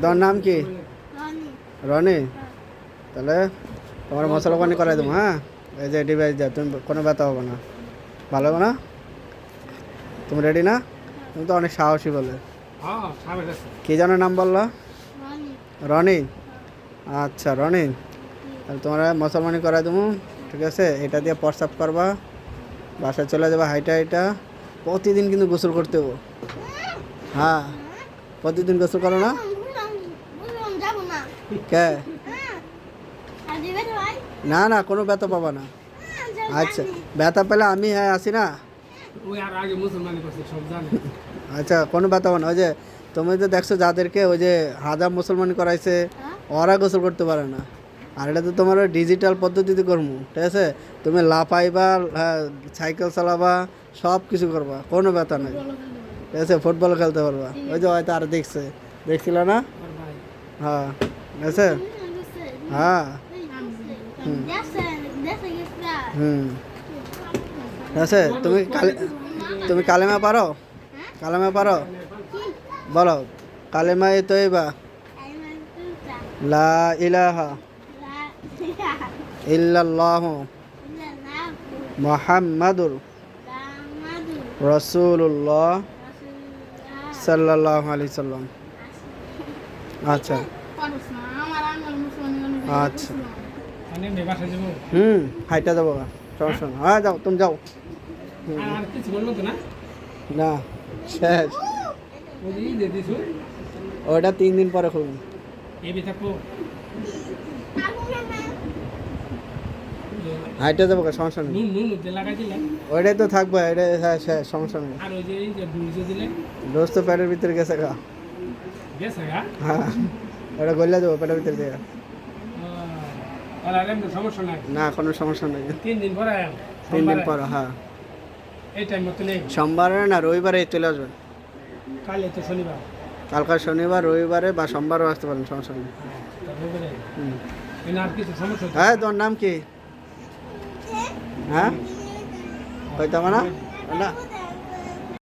তোমার নাম কি? রনি। রনি। তাহলে তোমার মশলা পানি করাই দেবো, হ্যাঁ? এই যে ডিভাইস দেয়, তুমি কোনো ব্যথা হবে না, ভালো হবে না? তুমি রেডি না? তুমি তো অনেক সাহসী বলে। কি যেন নাম বললো? রনি। রনি। আচ্ছা রনি, তাহলে তোমার মুসলমানি করাই দেবো, ঠিক আছে? এটা দিয়ে প্রস্রাব করবা, বাসায় চলে যাবা হাইটা হাইটা। প্রতিদিন কিন্তু গোসল করতে হবে। হ্যাঁ, প্রতিদিন গোসল করো না? বুঝলাম যাব না। কে? আর দিবে তো ভাই? না না, কোনো ব্যথা পাবা না। আচ্ছা, জানি। ব্যথা পেলে আমি হ্যাঁ আসি না। ওই আর আগে মুসলমানি করছে সব জানে। আচ্ছা, কোনো ব্যথা হবে না। ওই যে তুমি তো দেখছো যাদেরকে ওই যে হাজার মুসলমানি করাইছে, ওরা গোসল করতে পারে না। আর এটা তো তোমার ডিজিটাল পদ্ধতিতে করবো, ঠিক আছে? তুমি লাফাইবা, হ্যাঁ, সাইকেল চালাবা, সব কিছু করবা, কোনো ব্যথা নাই, ঠিক আছে? ফুটবল খেলতে পারবা। ওই যে হয়তো আর দেখছিল না? আর ভাই হ্যাঁ, ঠিক আছে? হ্যাঁ। হুম, ঠিক আছে? তুমি কালেমা পারো? কালেমা পারো? বলো, কালেমা এ তৈবা লা ইলাহা ইল্লাল্লাহু মুহাম্মাদুর রাসূলুল্লাহ সাল্লাল্লাহু আলাইহি সাল্লাম। আচ্ছা আচ্ছা, মানে বাসা যাবো। হাইটা যাবো গা, সমস্যা না। হ্যাঁ যাও, তুমি যাও। আর কিছু বললো তো না? না, শেষ। ওই যে দিছু ওইটা 3 দিন পরে খুলবো। এবি থাকবো। হাইটা যাবো গা, সমস্যা নেই। নুন নুন যে লাগাই দিলে ওইটাই তো থাকবে, এটা হ্যাঁ শেষ, সমস্যা নেই। আর ওই যে এই যে ডুলজে দিলে রোজ তো পেটের ভিতরে গেছে গা। গেছে গা। হ্যাঁ, ওটা গলিয়ে দেবো পেটের ভিতরে দিয়ে। আর আর এমন সমস্যা নাই। না, কোনো সমস্যা নেই। 3 দিন পরে 3 দিন পর, হ্যাঁ। এই টাইম মতো নেই। সোমবারে না রবিবারে চলে আসবেন। কালে তো শনিবার। কালকা শনিবার, রবিবারে বা সোমবারও আসতে পারেন, সমস্যা নেই। তারপরে হুম। আর কিছু সমস্যা হচ্ছে? হ্যাঁ, তোমার নাম কি? হ্যাঁ, কইতে হবে না? না।